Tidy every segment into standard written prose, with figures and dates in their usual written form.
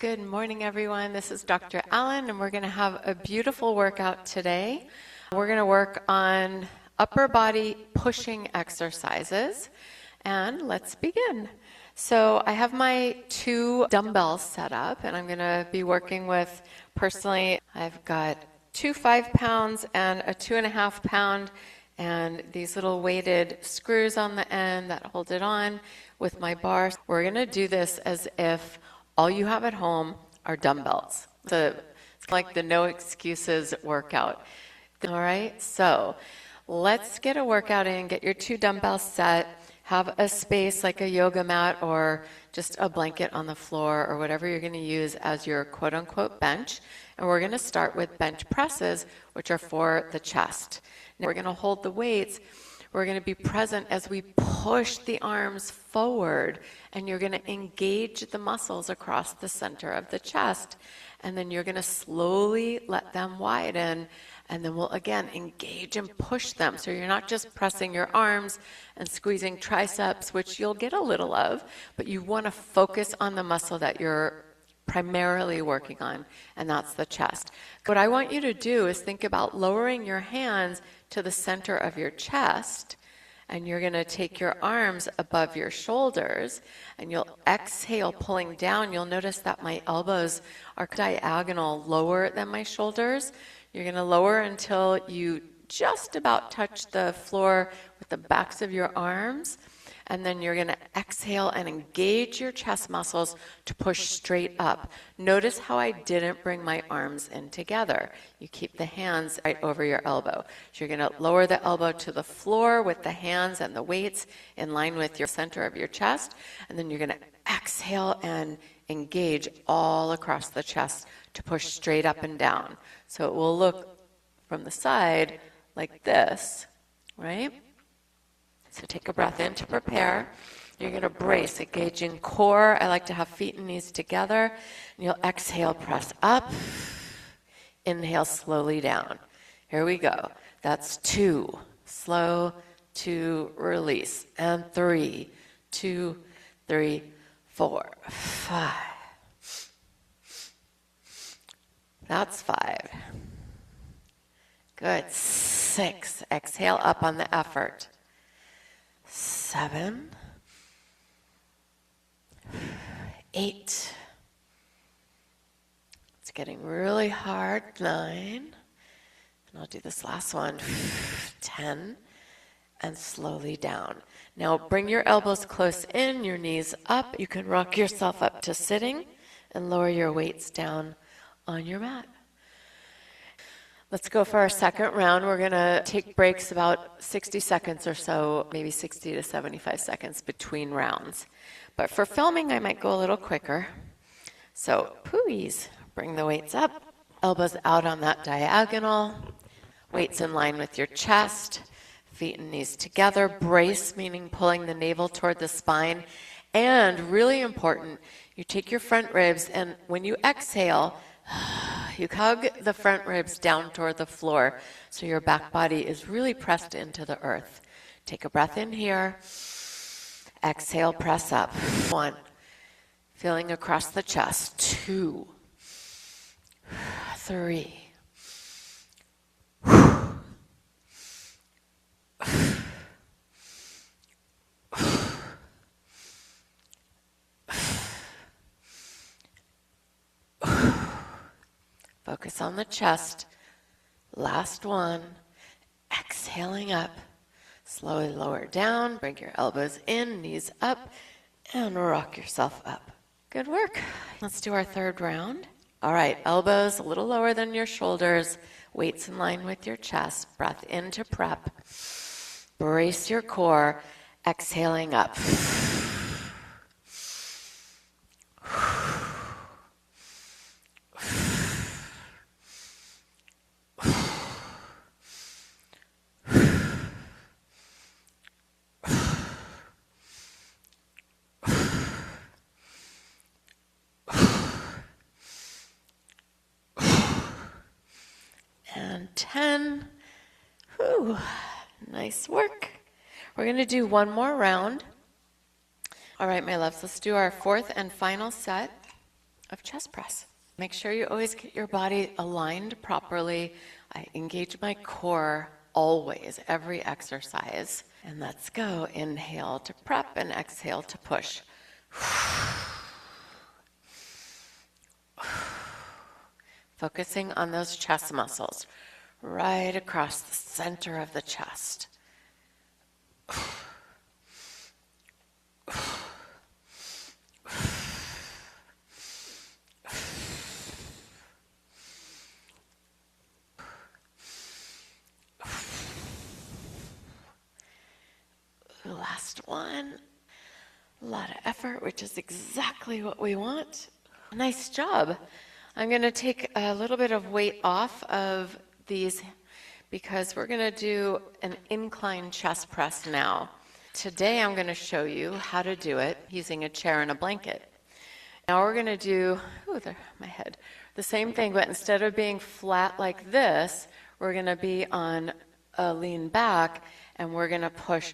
Good morning, everyone. This is Dr. Allyn, and we're going to have a beautiful workout today. We're going to work on upper body pushing exercises, and let's begin. So I have my 2 dumbbells set up, and I'm going to be working with, personally, I've got 2 5-pounds and a 2.5 pound, and these little weighted screws on the end that hold it on with my bars. We're going to do this as if all you have at home are dumbbells. So it's like the no excuses workout. All right, so let's get a workout in, get your 2 dumbbells set, have a space like a yoga mat or just a blanket on the floor or whatever you're going to use as your quote-unquote bench. And we're going to start with bench presses, which are for the chest. Now we're going to hold the weights. We're going to be present as we push the arms forward, and you're going to engage the muscles across the center of the chest. And then you're going to slowly let them widen, and then we'll again engage and push them. So you're not just pressing your arms and squeezing triceps, which you'll get a little of, but you want to focus on the muscle that you're primarily working on, and that's the chest. What I want you to do is think about lowering your hands to the center of your chest, and you're going to take your arms above your shoulders, and you'll exhale, pulling down. You'll notice that my elbows are diagonal, lower than my shoulders. You're going to lower until you just about touch the floor with the backs of your arms. And then you're going to exhale and engage your chest muscles to push straight up. Notice how I didn't bring my arms in together. You keep the hands right over your elbow. So you're going to lower the elbow to the floor with the hands and the weights in line with your center of your chest. And then you're going to exhale and engage all across the chest to push straight up and down. So it will look from the side like this, right? So take a breath in to prepare. You're going to brace, engaging core. I like to have feet and knees together. And you'll exhale, press up. Inhale slowly down. Here we go. That's 2. Slow, 2, release. And 3, 2, 3, 4, 5. That's 5. Good. 6. Exhale up on the effort. 7, 8. It's getting really hard. 9. And I'll do this last one. 10. And slowly down. Now bring your elbows close in, your knees up. You can rock yourself up to sitting and lower your weights down on your mat. Let's go for our second round. We're going to take breaks about 60 seconds or so, maybe 60 to 75 seconds between rounds. But for filming, I might go a little quicker. So, please bring the weights up, elbows out on that diagonal, weights in line with your chest, feet and knees together, brace, meaning pulling the navel toward the spine. And really important, you take your front ribs, and when you exhale, you hug the front ribs down toward the floor so your back body is really pressed into the earth. Take a breath in here. Exhale, press up. 1. Feeling across the chest. 2. 3. Focus on the chest. Last one. Exhaling up. Slowly lower down. Bring your elbows in, knees up, and rock yourself up. Good work. Let's do our third round. All right, elbows a little lower than your shoulders. Weights in line with your chest. Breath in to prep. Brace your core. Exhaling up. And 10. Whew. Nice work. We're going to do one more round. All right, my loves, let's do our fourth and final set of chest press. Make sure you always get your body aligned properly. I engage my core always, every exercise. And let's go. Inhale to prep and exhale to push. Focusing on those chest muscles right across the center of the chest. Last one. A lot of effort, which is exactly what we want. Nice job. I'm going to take a little bit of weight off of these because we're going to do an incline chest press now. Today I'm going to show you how to do it using a chair and a blanket. Now we're going to do, my head, the same thing, but instead of being flat like this, we're going to be on a lean back, and we're going to push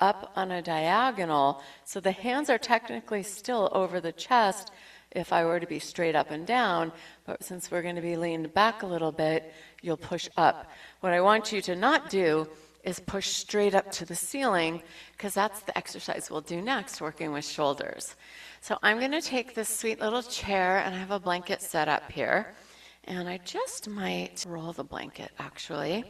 up on a diagonal. So the hands are technically still over the chest if I were to be straight up and down, but since we're going to be leaned back a little bit, you'll push up. What I want you to not do is push straight up to the ceiling, because that's the exercise we'll do next, working with shoulders. So I'm going to take this sweet little chair, and I have a blanket set up here, and I just might roll the blanket actually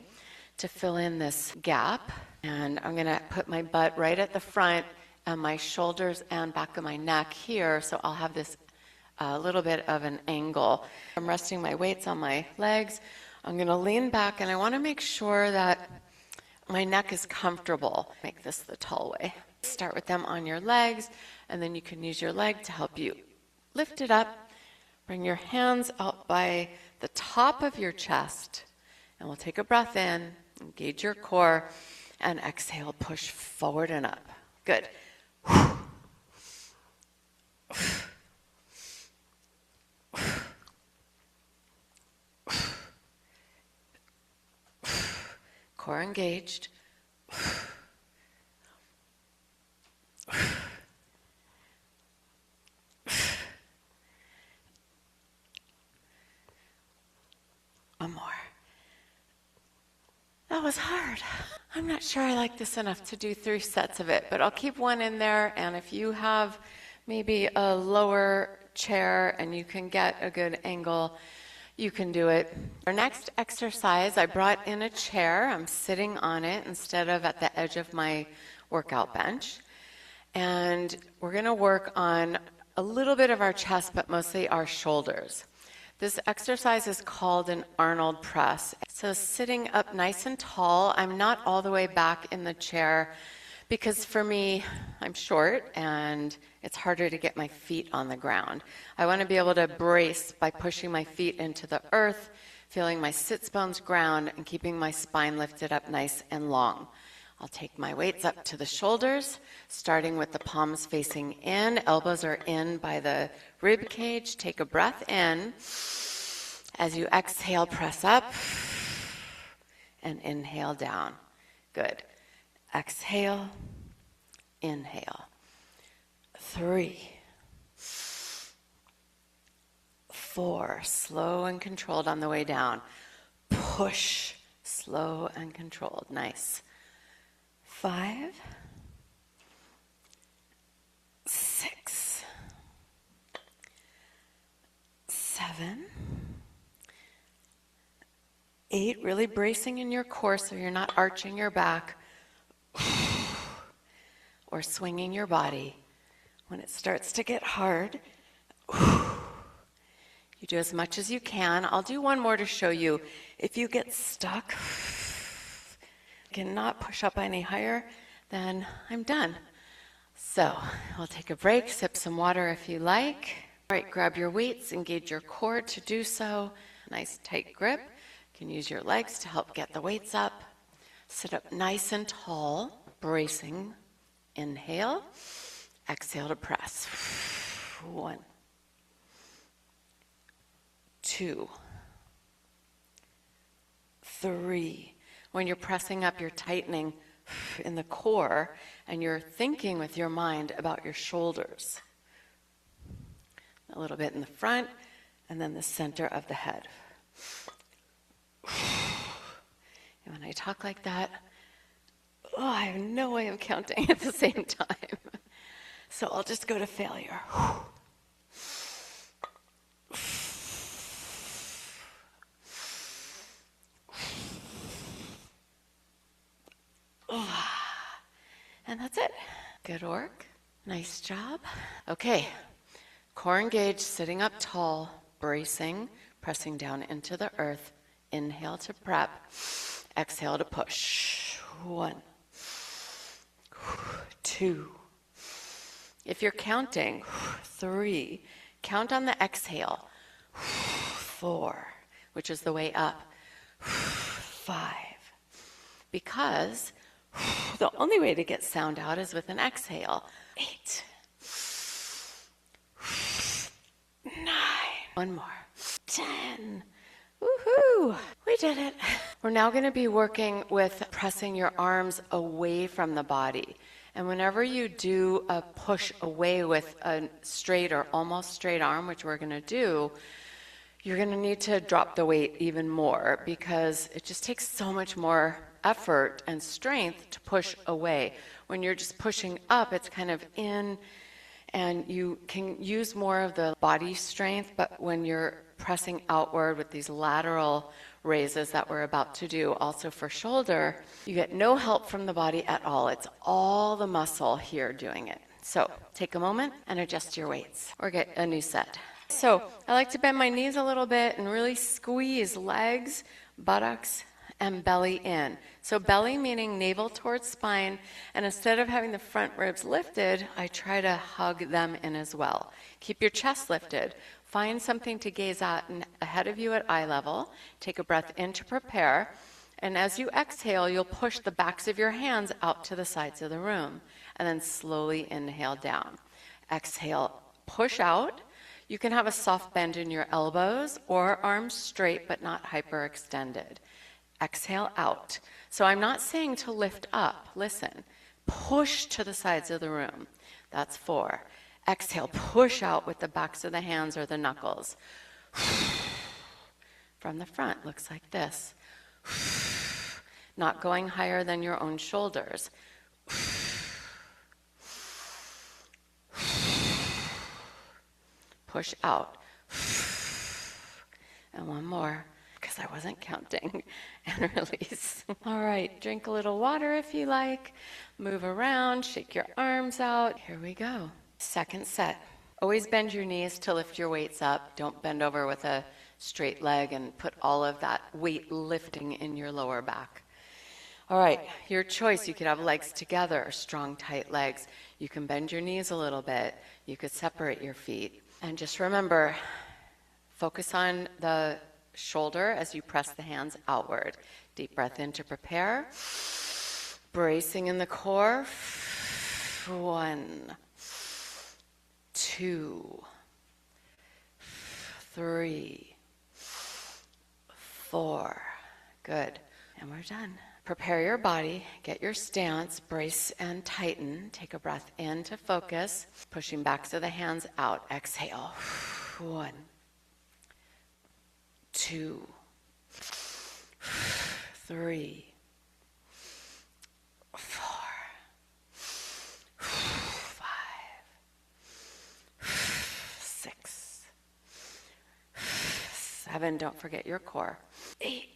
to fill in this gap. And I'm going to put my butt right at the front and my shoulders and back of my neck here, so I'll have this little bit of an angle. I'm resting my weights on my legs. I'm going to lean back, and I want to make sure that my neck is comfortable. Make this the tall way. Start with them on your legs, and then you can use your leg to help you lift it up. Bring your hands out by the top of your chest, and we'll take a breath in, engage your core, and exhale, push forward and up. Good. Core engaged. One more. That was hard. I'm not sure I like this enough to do 3 sets of it, but I'll keep one in there, and if you have maybe a lower chair and you can get a good angle, you can do it. Our next exercise, I brought in a chair. I'm sitting on it instead of at the edge of my workout bench. And we're going to work on a little bit of our chest, but mostly our shoulders. This exercise is called an Arnold press. So sitting up nice and tall, I'm not all the way back in the chair because for me, I'm short and it's harder to get my feet on the ground. I want to be able to brace by pushing my feet into the earth, feeling my sits bones ground, and keeping my spine lifted up nice and long. I'll take my weights up to the shoulders, starting with the palms facing in. Elbows are in by the rib cage. Take a breath in. As you exhale, press up and inhale down. Good. Exhale, inhale. 3, 4, slow and controlled on the way down. Push, slow and controlled. Nice. 5, 6, 7, 8, really bracing in your core so you're not arching your back or swinging your body. When it starts to get hard, you do as much as you can. I'll do one more to show you. If you get stuck, cannot push up any higher, then I'm done. So we'll take a break, sip some water if you like. All right, grab your weights, engage your core to do so. Nice tight grip. You can use your legs to help get the weights up. Sit up nice and tall, bracing. Inhale, exhale to press. 1, 2, 3. When you're pressing up, you're tightening in the core, and you're thinking with your mind about your shoulders. a little bit in the front, and then the center of the head. And when I talk like that, I have no way of counting at the same time. So I'll just go to failure. And that's it. Good work. Nice job. Okay. Core engaged, sitting up tall, bracing, pressing down into the earth. Inhale to prep. Exhale to push. 1, 2. If you're counting, 3. Count on the exhale. 4, which is the way up. 5. Because the only way to get sound out is with an exhale. 8. 9. One more. 10. Woohoo! We did it. We're now going to be working with pressing your arms away from the body. And whenever you do a push away with a straight or almost straight arm, which we're going to do, you're going to need to drop the weight even more because it just takes so much more effort and strength to push away. When you're just pushing up, it's kind of in, and you can use more of the body strength, but when you're pressing outward with these lateral raises that we're about to do, also for shoulder, you get no help from the body at all. It's all the muscle here doing it. So take a moment and adjust your weights or get a new set. So I like to bend my knees a little bit and really squeeze legs, buttocks, and belly in. So belly meaning navel towards spine, and instead of having the front ribs lifted, I try to hug them in as well. Keep your chest lifted. Find something to gaze at ahead of you at eye level. Take a breath in to prepare, and as you exhale, you'll push the backs of your hands out to the sides of the room, and then slowly inhale down. Exhale, push out. You can have a soft bend in your elbows or arms straight but not hyperextended. Exhale out. So I'm not saying to lift up. Listen, push to the sides of the room. That's 4. Exhale, push out with the backs of the hands or the knuckles. From the front, looks like this. Not going higher than your own shoulders. Push out. And one more, because I wasn't counting, and release. All right, drink a little water if you like. Move around, shake your arms out. Here we go. Second set. Always bend your knees to lift your weights up. Don't bend over with a straight leg and put all of that weight lifting in your lower back. All right, your choice. You could have legs together, or strong, tight legs. You can bend your knees a little bit. You could separate your feet. And just remember, focus on the shoulder as you press the hands outward. Deep breath in to prepare. Bracing in the core. 1, 2, 3, 4. Good. And we're done. Prepare your body, get your stance, brace and tighten. Take a breath in to focus, pushing backs of the hands out. Exhale. 1, 2, 3, 4, 5, 6, 7. Don't forget your core. 8.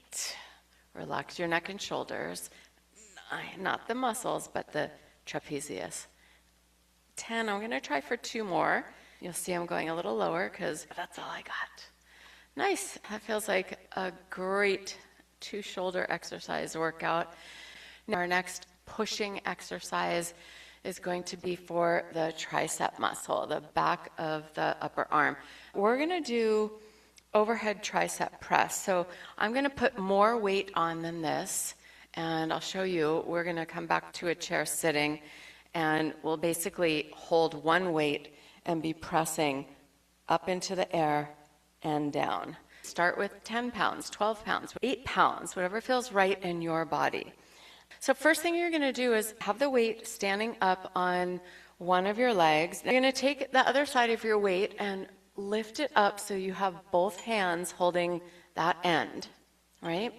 Relax your neck and shoulders. 9, not the muscles, but the trapezius. 10, I'm going to try for 2 more. You'll see I'm going a little lower because that's all I got. Nice. That feels like a great 2 shoulder exercise workout. Now our next pushing exercise is going to be for the tricep muscle, the back of the upper arm. We're going to do overhead tricep press. So I'm going to put more weight on than this, and I'll show you. We're going to come back to a chair sitting, and we'll basically hold one weight and be pressing up into the air and down. Start with 10 pounds, 12 pounds, 8 pounds, whatever feels right in your body. So first thing you're going to do is have the weight standing up on one of your legs. You're going to take the other side of your weight and lift it up so you have both hands holding that end, right?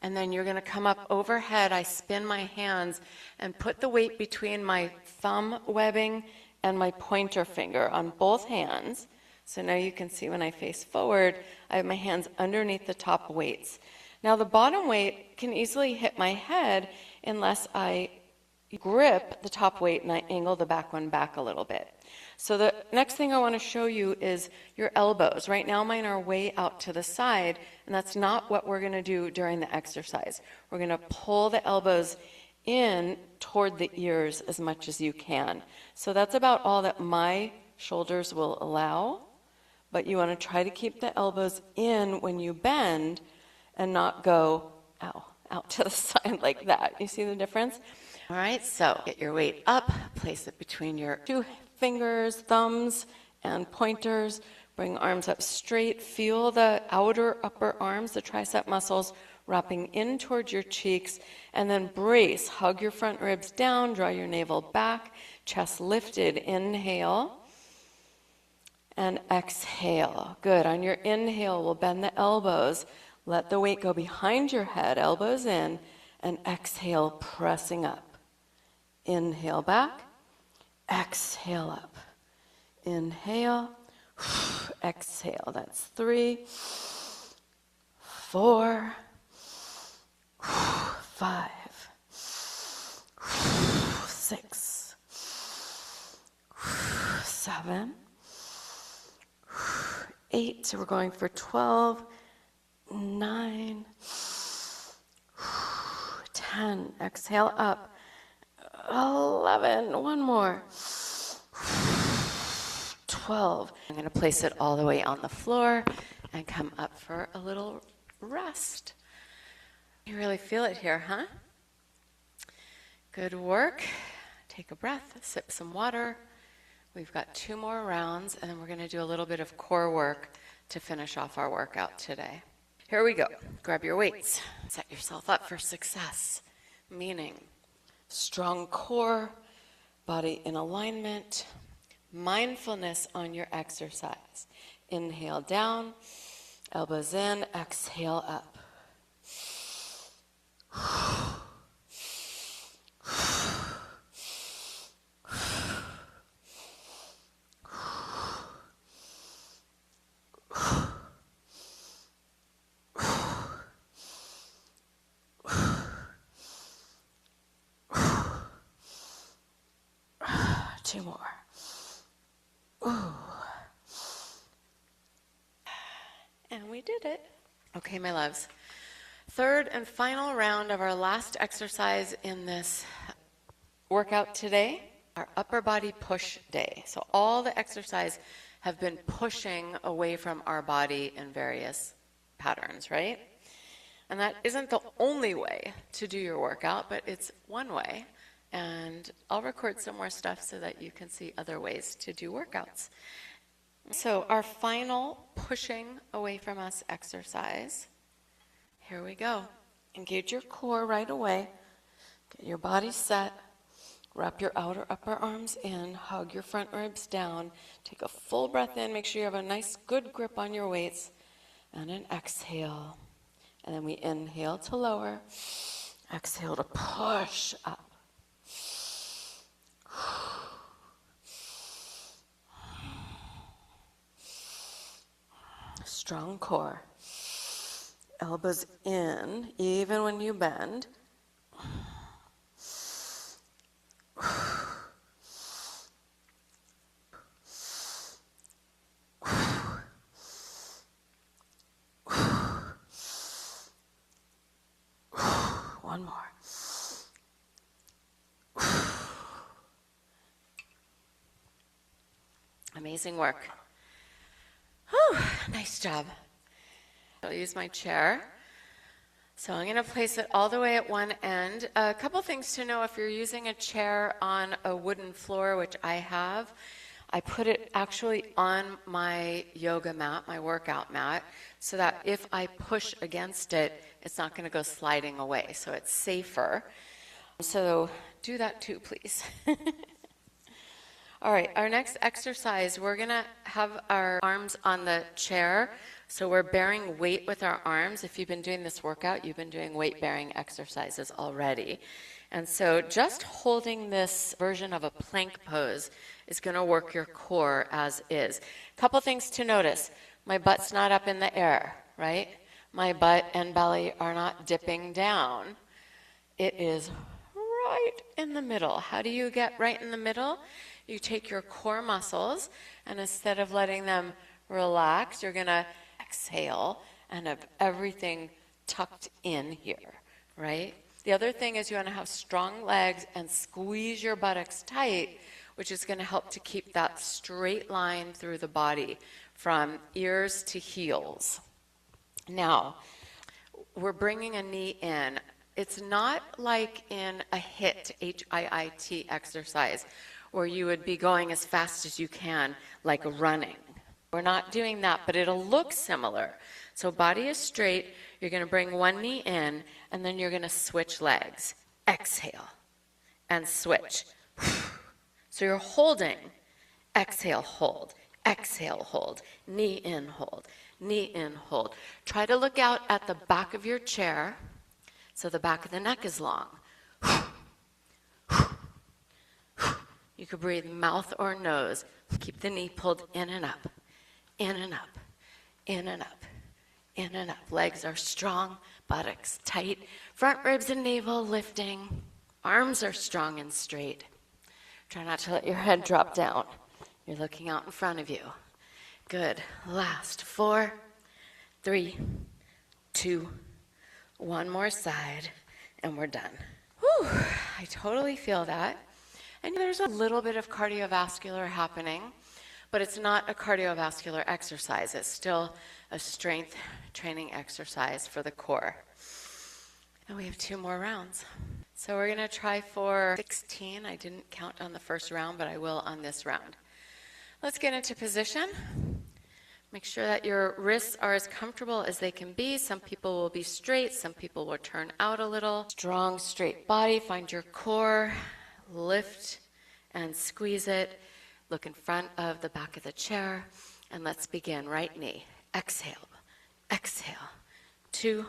And then you're going to come up overhead. I spin my hands and put the weight between my thumb webbing and my pointer finger on both hands. So now you can see when I face forward, I have my hands underneath the top weights. Now the bottom weight can easily hit my head unless I grip the top weight and I angle the back one back a little bit. So the next thing I want to show you is your elbows. Right now mine are way out to the side, and that's not what we're going to do during the exercise. We're going to pull the elbows in toward the ears as much as you can. So that's about all that my shoulders will allow, but you want to try to keep the elbows in when you bend and not go, out to the side like that. You see the difference? All right, so get your weight up, place it between your two fingers, thumbs, and pointers. Bring arms up straight. Feel the outer upper arms, the tricep muscles, wrapping in towards your cheeks. And then brace. Hug your front ribs down. Draw your navel back. Chest lifted. Inhale. And exhale. Good. On your inhale, we'll bend the elbows. Let the weight go behind your head. Elbows in. And exhale, pressing up. Inhale back. Exhale up. Inhale. Exhale. That's 3, 4, 5, 6, 7, 8. So we're going for 12, 9, 10. Exhale up. 11. One more. 12. I'm going to place it all the way on the floor and come up for a little rest. You really feel it here, huh? Good work. Take a breath, sip some water. We've got 2 more rounds, and then we're going to do a little bit of core work to finish off our workout today. Here we go. Grab your weights. Set yourself up for success, meaning strong core, body in alignment, mindfulness on your exercise. Inhale down, elbows in, exhale up. Two more. Ooh. And we did it. Okay, my loves. Third and final round of our last exercise in this workout today, our upper body push day. So all the exercise have been pushing away from our body in various patterns, right? And that isn't the only way to do your workout, but it's one way. And I'll record some more stuff so that you can see other ways to do workouts. So our final pushing away from us exercise. Here we go. Engage your core right away. Get your body set. Wrap your outer upper arms in. Hug your front ribs down. Take a full breath in. Make sure you have a nice good grip on your weights. And an exhale. And then we inhale to lower. Exhale to push up. Strong core. Elbows in, even when you bend. One more. Amazing work. Whew, nice job. I'll use my chair. So I'm going to place it all the way at one end. A couple things to know: if you're using a chair on a wooden floor, which I have, I put it actually on my yoga mat, my workout mat, so that if I push against it, it's not going to go sliding away, so it's safer. So do that too, please. All right, our next exercise, we're gonna have our arms on the chair. So we're bearing weight with our arms. If you've been doing this workout, you've been doing weight-bearing exercises already. And so just holding this version of a plank pose is gonna work your core as is. Couple things to notice. My butt's not up in the air, right? My butt and belly are not dipping down. It is right in the middle. How do you get right in the middle? You take your core muscles, and instead of letting them relax, you're going to exhale and have everything tucked in here, right? The other thing is you want to have strong legs and squeeze your buttocks tight, which is going to help to keep that straight line through the body from ears to heels. Now, we're bringing a knee in. It's not like in a HIIT, H-I-I-T exercise, where you would be going as fast as you can, like running. We're not doing that, but it'll look similar. So body is straight, you're going to bring one knee in, and then you're going to switch legs. Exhale, and switch. So you're holding, exhale, hold, exhale, hold, knee in, hold, knee in, hold. Try to look out at the back of your chair, so the back of the neck is long. You could breathe mouth or nose. Keep the knee pulled in and up, in and up, in and up, in and up. Legs are strong, buttocks tight, front ribs and navel lifting. Arms are strong and straight. Try not to let your head drop down. You're looking out in front of you. Good. Last 4, 3, 2, 1 more side, and we're done. Whew, I totally feel that. And there's a little bit of cardiovascular happening, but it's not a cardiovascular exercise. It's still a strength training exercise for the core. And we have 2 more rounds. So we're going to try for 16. I didn't count on the first round, but I will on this round. Let's get into position. Make sure that your wrists are as comfortable as they can be. Some people will be straight, some people will turn out a little. Strong, straight body. Find your core. Lift and squeeze it. Look in front of the back of the chair. And let's begin. Right knee. Exhale. Exhale. 2.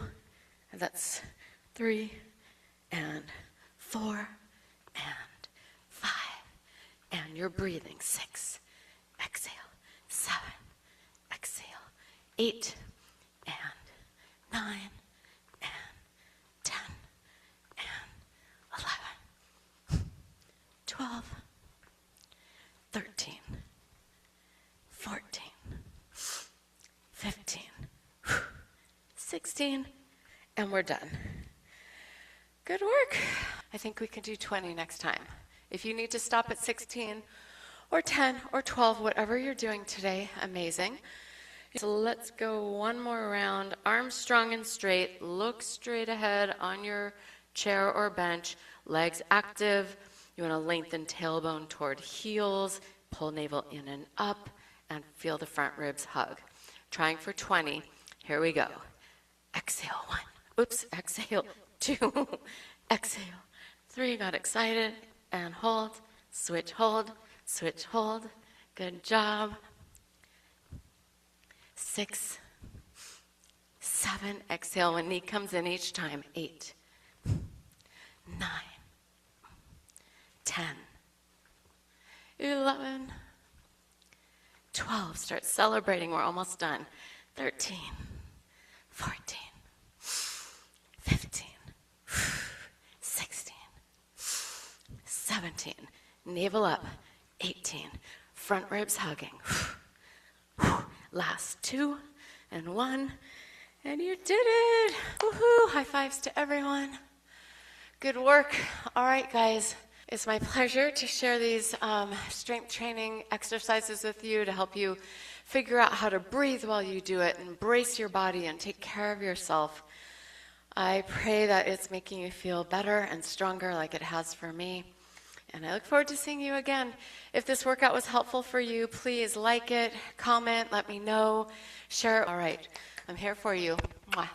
And that's 3. And 4. And 5. And you're breathing. 6. Exhale. 7. Exhale. 8. And 9. And 10. And 11. 12. 13. 14. 15. 16. And we're done. Good work. I think we can do 20 next time. If you need to stop at 16 or 10 or 12, whatever you're doing today, amazing. So let's go one more round. Arms strong and straight. Look straight ahead on your chair or bench. Legs active. You want to lengthen tailbone toward heels. Pull navel in and up. And feel the front ribs hug. Trying for 20. Here we go. Exhale. 1. Oops. Exhale. 2. Exhale. 3. Got excited. And hold. Switch, hold. Switch, hold. Good job. 6. 7. Exhale when knee comes in each time. 8. 9. 10. 11. 12. Start celebrating. We're almost done. 13. 14. 15. 16. 17. Navel up. 18. Front ribs hugging. Last 2 and 1. And you did it. Woohoo. High fives to everyone. Good work. All right, guys. It's my pleasure to share these strength training exercises with you to help you figure out how to breathe while you do it and brace your body and take care of yourself. I pray that it's making you feel better and stronger like it has for me. And I look forward to seeing you again. If this workout was helpful for you, please like it, comment, let me know, share it. All right, I'm here for you. Mwah.